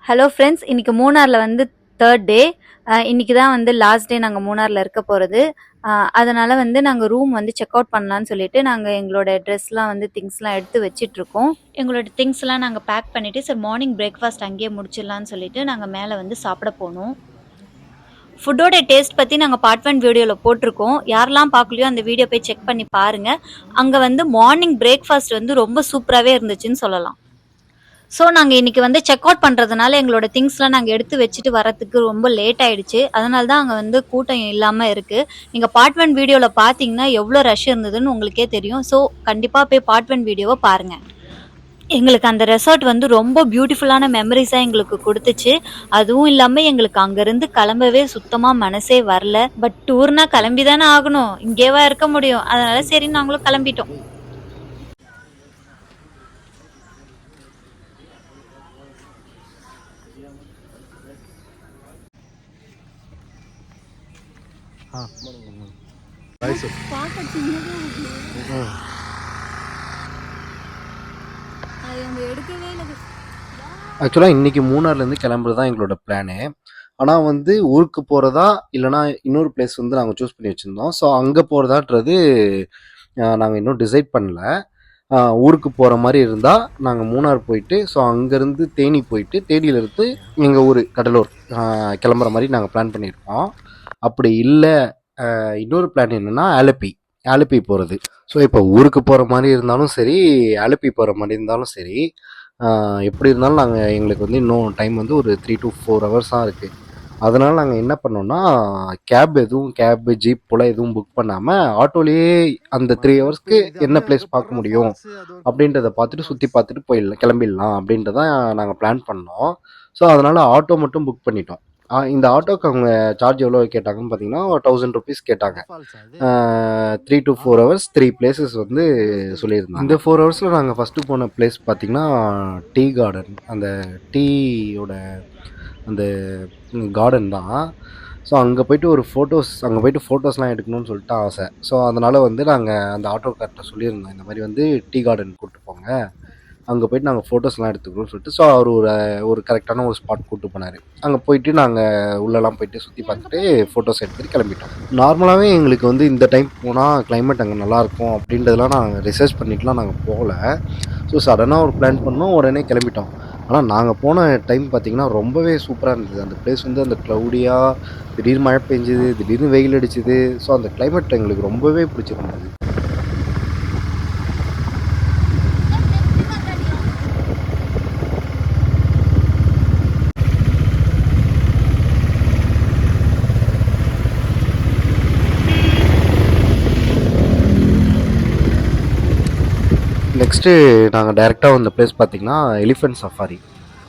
Hello friends, இன்னைக்கு மூணாரில் வந்து third day. இன்னைக்கு தான் வந்து லாஸ்ட் டே நாங்கள் மூணாரில் இருக்க போகிறது. அதனால் வந்து நாங்கள் ரூம் வந்து செக் அவுட் பண்ணலான்னு சொல்லிட்டு நாங்கள் எங்களோட ட்ரெஸ்லாம் வந்து திங்ஸ்லாம் எடுத்து வச்சிட்ருக்கோம். எங்களோட திங்ஸ்லாம் நாங்கள் பேக் பண்ணிவிட்டு சரி மார்னிங் பிரேக்ஃபாஸ்ட் அங்கேயே முடிச்சிடலான்னு சொல்லிட்டு நாங்கள் மேலே வந்து சாப்பிட போனோம். ஃபுட்டோட டேஸ்ட் பற்றி நாங்கள் பார்ட் 1 வீடியோவில் போட்டிருக்கோம். யாரெல்லாம் பார்க்கலையோ அந்த வீடியோ போய் செக் பண்ணி பாருங்கள். அங்கே வந்து மார்னிங் பிரேக்ஃபாஸ்ட் வந்து ரொம்ப சூப்பராகவே இருந்துச்சுன்னு சொல்லலாம். ஸோ நாங்கள் இன்றைக்கி வந்து செக் அவுட் பண்ணுறதுனால எங்களோட திங்ஸ்லாம் நாங்கள் எடுத்து வச்சுட்டு வரத்துக்கு ரொம்ப லேட் ஆகிடுச்சு. அதனால தான் அங்கே வந்து கூட்டம் இல்லாமல் இருக்குது. நீங்கள் பார்ட் 1 வீடியோவில் பார்த்தீங்கன்னா எவ்வளோ ரஷ் இருந்ததுன்னு உங்களுக்கே தெரியும். ஸோ கண்டிப்பாக போய் பார்ட் 1 வீடியோவை பாருங்கள். எங்களுக்கு அந்த ரெசார்ட் வந்து ரொம்ப பியூட்டிஃபுல்லான மெமரிஸாக எங்களுக்கு கொடுத்துச்சு. அதுவும் இல்லாமல் எங்களுக்கு அங்கேருந்து கிளம்பவே சுத்தமாக மனசே வரல. பட் டூர்னா கிளம்பி தானே ஆகணும், இங்கேவா இருக்க முடியும்? அதனால சரி நாங்களும் கிளம்பிட்டோம். ஆக்சுவலாக இன்றைக்கி மூணார்லேருந்து கிளம்புறது தான் எங்களோட பிளானு. ஆனால் வந்து ஊருக்கு போகிறதா இல்லைனா இன்னொரு பிளேஸ் வந்து நாங்கள் சூஸ் பண்ணி வச்சுருந்தோம். ஸோ அங்கே போகிறதான்றது நாங்கள் இன்னும் டிசைட் பண்ணல. ஊருக்கு போகிற மாதிரி இருந்தால் நாங்கள் மூணார் போயிட்டு ஸோ அங்கேருந்து தேனி போயிட்டு தேனியிலேருந்து எங்கள் ஊர் கடலூர் கிளம்புற மாதிரி நாங்கள் பிளான் பண்ணியிருக்கோம். அப்படி இல்லை இன்னொரு பிளான் என்னென்னா ஆலப்பி போகிறது. ஸோ இப்போ ஊருக்கு போகிற மாதிரி இருந்தாலும் சரி, ஆலப்பி போகிற மாதிரி இருந்தாலும் சரி, எப்படி இருந்தாலும் எங்களுக்கு வந்து இன்னும் டைம் வந்து ஒரு 3 to 4 ஹவர்ஸ் தான் இருக்குது. அதனால் நாங்கள் என்ன பண்ணோம்னா கேபு ஜீப் போல் எதுவும் புக் பண்ணாமல் ஆட்டோலேயே அந்த 3 ஹவர்ஸ்க்கு என்ன பிளேஸ் பார்க்க முடியும் அப்படின்றத பார்த்துட்டு சுற்றி பார்த்துட்டு கிளம்பிடலாம் அப்படின்றதான் நாங்கள் பிளான் பண்ணோம். ஸோ அதனால் ஆட்டோ மட்டும் புக் பண்ணிட்டோம். இந்த ஆட்டோக்கு அவங்க சார்ஜ் எவ்வளோ கேட்டாங்கன்னு பார்த்தீங்கன்னா 1000 ருபீஸ் கேட்டாங்க. 3 to 4 ஹவர்ஸ் 3 பிளேசஸ் வந்து சொல்லியிருந்தாங்க. இந்த 4 ஹவர்ஸில் நாங்கள் ஃபஸ்ட்டு போன பிளேஸ் பார்த்திங்கன்னா டீ கார்டன், அந்த டீயோட அந்த கார்டன் தான். ஸோ அங்கே போய்ட்டு ஃபோட்டோஸ்லாம் எடுக்கணும்னு சொல்லிட்டு ஆசை. ஸோ அதனால் வந்து நாங்கள் அந்த ஆட்டோக்கார்ட்ட சொல்லியிருந்தோம், இந்த மாதிரி வந்து டீ கார்டன் கூப்பிட்டு போங்க, அங்கே போய்ட்டு நாங்கள் ஃபோட்டோஸ்லாம் எடுத்துக்கிறோம்னு சொல்லிட்டு. ஸோ அவர் ஒரு கரெக்டான ஒரு ஸ்பாட் கூப்பிட்டு போனார். அங்கே போயிட்டு நாங்கள் உள்ளெல்லாம் போயிட்டு சுற்றி பார்த்துட்டு ஃபோட்டோஸ் எடுத்துகிட்டு கிளம்பிட்டோம். நார்மலாகவே எங்களுக்கு வந்து இந்த டைம் போனால் கிளைமேட் அங்கே நல்லாயிருக்கும் அப்படின்றதெல்லாம் நாங்கள் ரிசர்ச் பண்ணிட்டுலாம் நாங்கள் போகல. ஸோ சடனாக ஒரு பிளான் பண்ணோம், உடனே கிளம்பிட்டோம். ஆனால் நாங்கள் போன டைம் பார்த்திங்கன்னா ரொம்பவே சூப்பராக இருந்தது. அந்த பிளேஸ் வந்து அந்த க்ளவுடியாக திடீர்னு மழை பெஞ்சுது, திடீர்னு வெயில் அடிச்சுது. ஸோ அந்த கிளைமேட் எங்களுக்கு ரொம்பவே பிடிச்சிருந்தது. நெக்ஸ்ட்டு நாங்கள் டைரெக்டாக வந்த பிளேஸ் பார்த்திங்கன்னா எலிஃபெண்ட் சஃபாரி.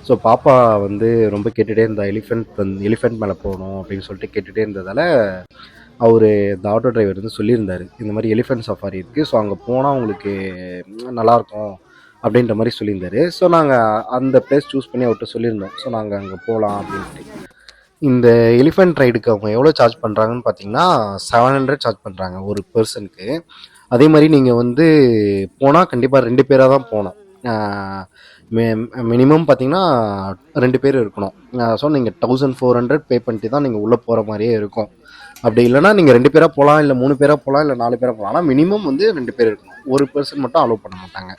ஸோ பாப்பா வந்து ரொம்ப கேட்டுகிட்டே இருந்தா, எலிஃபெண்ட் மேலே போகணும் அப்படின்னு சொல்லிட்டு கேட்டுகிட்டே இருந்ததால் அவர் இந்த ஆட்டோ டிரைவர் வந்து சொல்லியிருந்தார், இந்த மாதிரி எலிஃபெண்ட் சஃபாரி இருக்குது, ஸோ அங்கே போனால் உங்களுக்கு நல்லாயிருக்கும் அப்படின்ற மாதிரி சொல்லியிருந்தார். ஸோ நாங்கள் அந்த பிளேஸ் சூஸ் பண்ணி அவர்கிட்ட சொல்லியிருந்தோம். ஸோ நாங்கள் அங்கே போகலாம் அப்படின்ட்டு. இந்த எலிஃபெண்ட் ரைடுக்கு அவங்க எவ்வளோ சார்ஜ் பண்ணுறாங்கன்னு பார்த்தீங்கன்னா 700 சார்ஜ் பண்ணுறாங்க ஒரு பர்சனுக்கு. அதே மாதிரி நீங்கள் வந்து போனால் கண்டிப்பாக 2 பேராக தான் போகணும். மினிமம் பார்த்தீங்கன்னா 2 பேர் இருக்கணும். ஸோ நீங்கள் 1400 பே பண்ணிட்டு தான் நீங்கள் உள்ளே போகிற மாதிரியே இருக்கும். அப்படி இல்லைனா நீங்கள் 2 பேராக போகலாம், இல்லை 3 பேராக போகலாம், இல்லை 4 பேராக போகலாம். ஆனால் மினிமம் வந்து 2 பேர் இருக்கணும். ஒரு பர்சன் மட்டும் அலோவ் பண்ண மாட்டாங்க.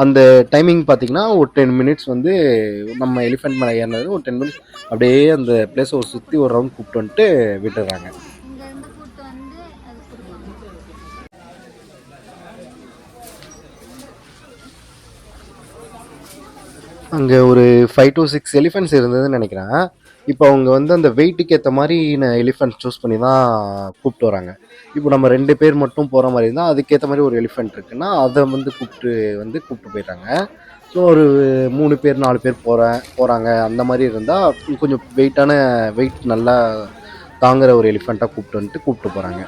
அந்த டைமிங் பார்த்தீங்கன்னா ஒரு 10 மினிட்ஸ் வந்து நம்ம எலிஃபெண்ட் மேலே ஏறினது ஒரு 10 மினிட்ஸ் அப்படியே அந்த பிளேஸை ஒரு சுற்றி ஒரு ரவுண்ட் கூப்பிட்டு வந்துட்டு விட்டுடுறாங்க. அங்கே ஒரு 5 to 6 எலிஃபெண்ட்ஸ் இருந்ததுன்னு நினைக்கிறேன். இப்போ அவங்க வந்து அந்த வெயிட்டுக்கு ஏற்ற மாதிரி எலிஃபெண்ட் சூஸ் பண்ணி தான் கூப்பிட்டு வராங்க. இப்போ நம்ம 2 பேர் மட்டும் போகிற மாதிரி இருந்தால் அதுக்கேற்ற மாதிரி ஒரு எலிஃபெண்ட் இருக்குன்னா அதை வந்து கூப்பிட்டு போயிட்டாங்க. ஸோ ஒரு 3 பேர் 4 பேர் போகிறாங்க அந்த மாதிரி இருந்தால் கொஞ்சம் வெயிட் நல்லா தாங்குகிற ஒரு எலிஃபெண்ட்டாக கூப்பிட்டு போகிறாங்க.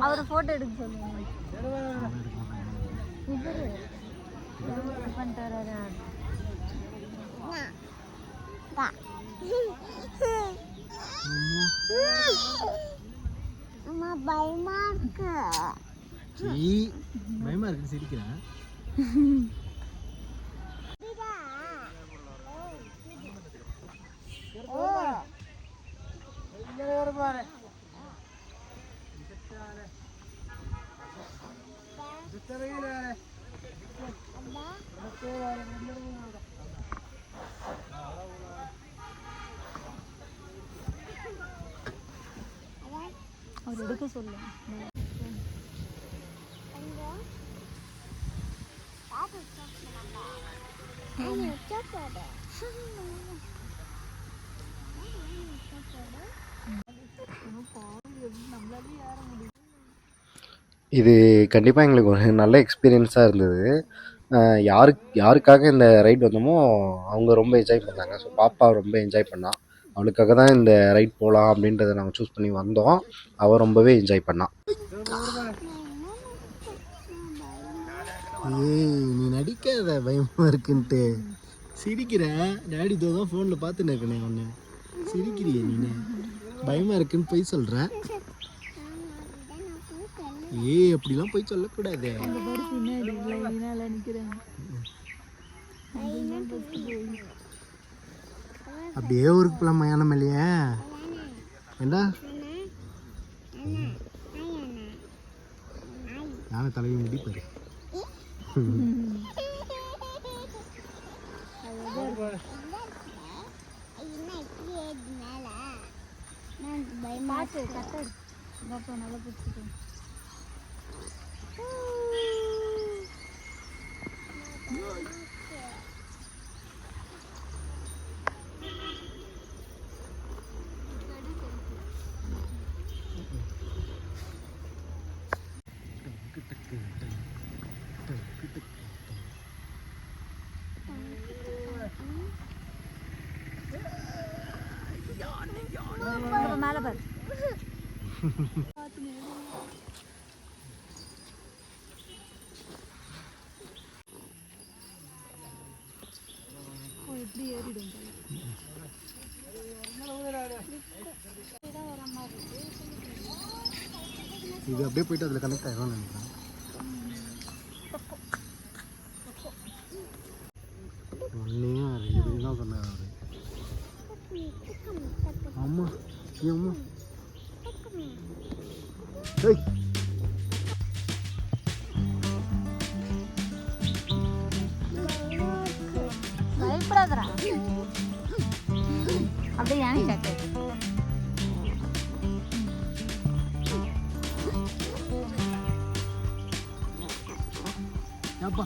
அவர் ஃபோட்டோ எடுக்க சொல்லுங்க. அம்மா பயமா இருக்கு. பயமா இருக்கு சிரிக்கிறேன். அவர் எடுக்க சொல்லு. இது கண்டிப்பாக எங்களுக்கு ஒரு நல்ல எக்ஸ்பீரியன்ஸாக இருந்தது. யாருக்காக இந்த ரைட் வந்தோமோ அவங்க ரொம்ப என்ஜாய் பண்ணாங்க. ஸோ பாப்பா ரொம்ப என்ஜாய் பண்ணா. அவளுக்காக தான் இந்த ரைட் போகலாம் அப்படின்றத நாங்கள் சூஸ் பண்ணி வந்தோம். அவள் ரொம்பவே என்ஜாய் பண்ணா. ஏய் நீ நடிக்காத பயமா இருக்குன்ட்டு. சிரிக்கிறேன். டேடி தான் ஃபோனில் பார்த்துன்னு இருக்கனே ஒன்று. சிரிக்கிறியே நீ. பயமா இருக்குன்னு போய் சொல்கிறேன். ஏய் அப்படிலாம் போய் சொல்லக்கூடாது. அப்படியே ஊருக்கு போகலாம் மயானம் இல்லையே. ஏண்டா யானை தலைவி முடிப்பாரு. மேலே பாரு. எப்படி ஏறிடும். இது அப்படியே போயிட்டு அதில் கனெக்ட் ஆகிடும்னு நினைக்கிறேன். ஒன்றையும் ரெண்டு தான் சொன்னார் அவர். அம்மா அம்மா ஏய் பயப்படாதடா. அப்படியே யானை காட்டு. ஏப்பா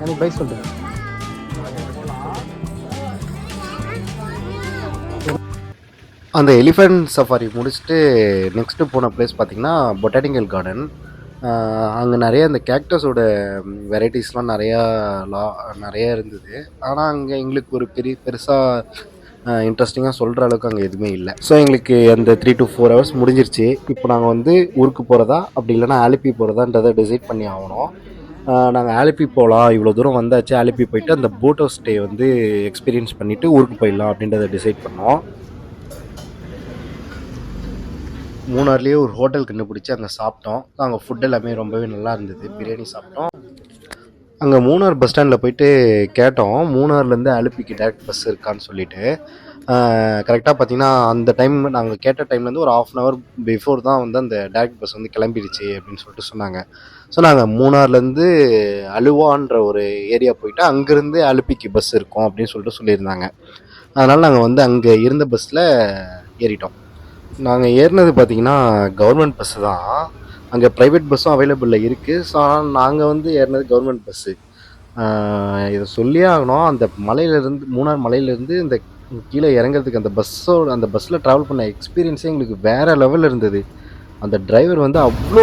எனக்கு பை சொல்கிறேன். அந்த எலிஃபென்ட் சஃபாரி முடிச்சுட்டு நெக்ஸ்ட்டு போன பிளேஸ் பார்த்திங்கன்னா பொட்டானிக்கல் கார்டன். அங்கே நிறைய அந்த கேக்டஸோட வெரைட்டிஸ்லாம் நிறையா இருந்தது. ஆனால் அங்கே எங்களுக்கு ஒரு பெருசாக இன்ட்ரெஸ்டிங்காக சொல்கிற அளவுக்கு அங்கே எதுவுமே இல்லை. ஸோ எங்களுக்கு அந்த 3 to 4 hours முடிஞ்சிருச்சு. இப்போ நாங்கள் வந்து ஊருக்கு போகிறதா அப்படி இல்லைனா ஆலிப்பி போகிறதான்றதை டிசைட் பண்ணி ஆகணும். நாங்கள் ஆலிப்பி போகலாம், இவ்வளோ தூரம் வந்தாச்சு, ஆலிப்பி போயிட்டு அந்த போட் ஹவுஸ் ஸ்டே வந்து எக்ஸ்பீரியன்ஸ் பண்ணிவிட்டு ஊருக்கு போயிடலாம் அப்படின்றத டிசைட் பண்ணோம். மூணார்லேயே ஒரு ஹோட்டல் கண்டுபிடிச்சி அங்கே சாப்பிட்டோம். அங்கே ஃபுட் எல்லாமே ரொம்பவே நல்லா இருந்தது. பிரியாணி சாப்பிட்டோம். அங்கே மூணார் பஸ் ஸ்டாண்டில் போயிட்டு கேட்டோம், மூணார்லேருந்து ஆலிப்பிக்கு டேரக்ட் பஸ் இருக்கான்னு சொல்லிட்டு. கரெக்டாக பார்த்தீங்கன்னா அந்த டைம் நாங்கள் கேட்ட டைம்லேருந்து ஒரு 1/2 hour பிஃபோர் தான் வந்து அந்த டேரக்ட் பஸ் வந்து கிளம்பிடுச்சு அப்படின்னு சொல்லிட்டு சொன்னாங்க. ஸோ நாங்கள் மூணார்லேருந்து அலுவான்ற ஒரு ஏரியா போயிட்டு அங்கேருந்து அலுப்பிக்கு பஸ் இருக்கும் அப்படின்னு சொல்லிட்டு சொல்லியிருந்தாங்க. அதனால் நாங்கள் வந்து அங்கே இருந்த பஸ்ஸில் ஏறிட்டோம். நாங்கள் ஏறினது பார்த்திங்கன்னா கவர்மெண்ட் பஸ்ஸு தான். அங்கே ப்ரைவேட் பஸ்ஸும் அவைலபிளில் இருக்குது. ஸோ ஆனால் நாங்கள் வந்து ஏறினது கவர்மெண்ட் பஸ்ஸு. இதை சொல்லியே ஆகணும். அந்த மலையிலேருந்து மூணார் மலையிலேருந்து இந்த கீழே இறங்குறதுக்கு அந்த பஸ்ஸில் ட்ராவல் பண்ண எக்ஸ்பீரியன்ஸே எங்களுக்கு வேறு லெவலில் இருந்தது. அந்த டிரைவர் வந்து அவ்வளோ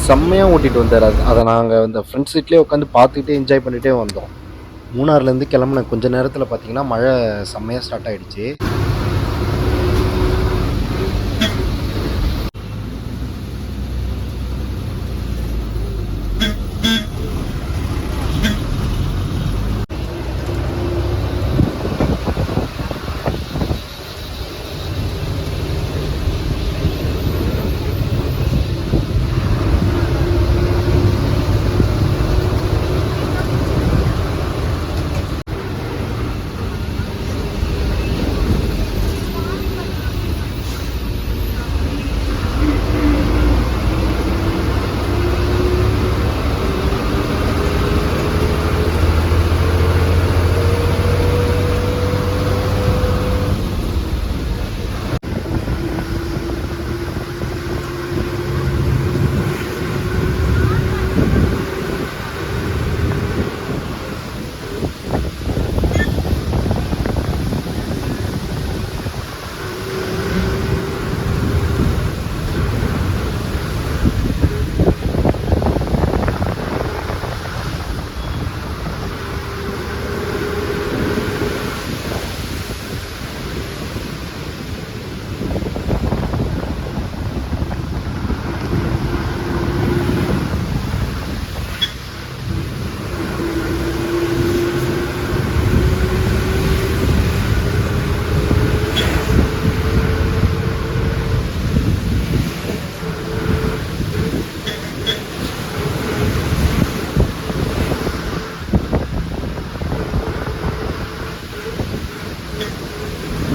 செம்மையாக ஓட்டிகிட்டு வந்தார். அதை நாங்கள் அந்த ஃப்ரண்ட் சீட்லேயே உட்காந்து பார்த்துக்கிட்டே என்ஜாய் பண்ணிகிட்டே வந்தோம். மூணார்லேருந்து கிளம்புன கொஞ்ச நேரத்தில் பார்த்திங்கன்னா மழை செம்மையாக ஸ்டார்ட் ஆகிடுச்சு.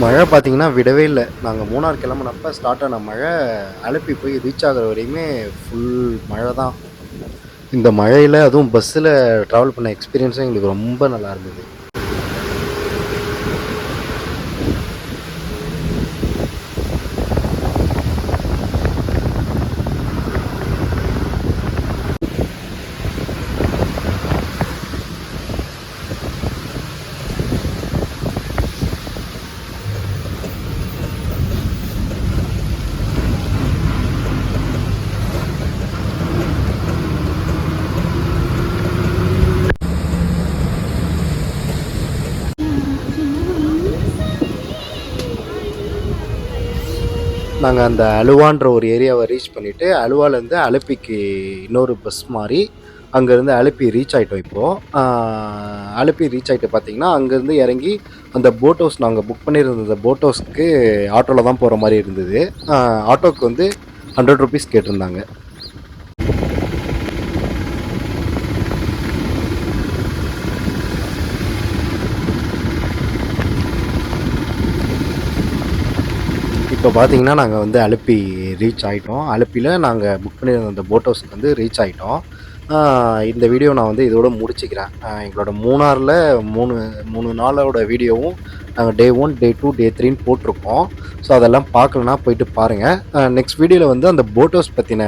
மழை பார்த்திங்கன்னா விடவே இல்லை. நாங்கள் மூணார் கிளம்புனப்போ ஸ்டார்ட் ஆன மழை அலுப்பி போய் ரீச் ஆகிற வரையுமே ஃபுல் மழை தான். இந்த மழையில் அதுவும் பஸ்ஸில் ட்ராவல் பண்ண எக்ஸ்பீரியன்ஸும் எங்களுக்கு ரொம்ப நல்லா இருந்தது. நாங்கள் அந்த அலுவான்ற ஒரு ஏரியாவை ரீச் பண்ணிவிட்டு அலுவாலேருந்து அலுப்பிக்கு இன்னொரு பஸ் மாறி அங்கேருந்து அலுப்பி ரீச் ஆகிட்டோம். இப்போது அலுப்பி ரீச் ஆகிட்டு பார்த்திங்கன்னா அங்கேருந்து இறங்கி அந்த போட் ஹவுஸ் நாங்கள் புக் பண்ணியிருந்த அந்த போட் ஹவுஸ்க்கு ஆட்டோவில் தான் போகிற மாதிரி இருந்தது. ஆட்டோவுக்கு வந்து 100 ருபீஸ் கேட்டிருந்தாங்க. இப்போ பார்த்தீங்கன்னா நாங்கள் வந்து அலுப்பி ரீச் ஆகிட்டோம். அலுப்பியில் நாங்கள் புக் பண்ணியிருந்த அந்த போட் ஹவுஸ்க்கு வந்து ரீச் ஆகிட்டோம். இந்த வீடியோ நான் வந்து இதோட முடிச்சுக்கிறேன். எங்களோட மூணாரில் மூணு நாளோட வீடியோவும் நாங்கள் டே 1, டே 2, டே 3ன்னு போட்டிருக்கோம். ஸோ அதெல்லாம் பார்க்கலன்னா போயிட்டு பாருங்கள். நெக்ஸ்ட் வீடியோவில் வந்து அந்த போட் ஹவுஸ் பற்றின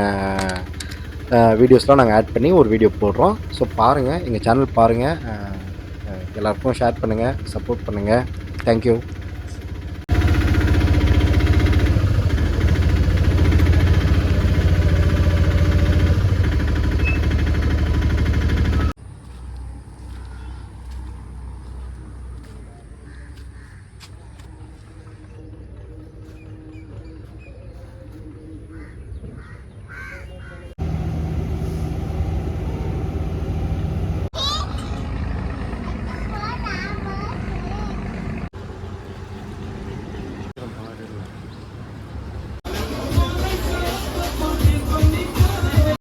வீடியோஸ்லாம் நாங்கள் ஆட் பண்ணி ஒரு வீடியோ போடுறோம். ஸோ பாருங்கள், எங்கள் சேனல் பாருங்கள், எல்லாருக்கும் ஷேர் பண்ணுங்கள், சப்போர்ட் பண்ணுங்கள். தேங்க்யூ.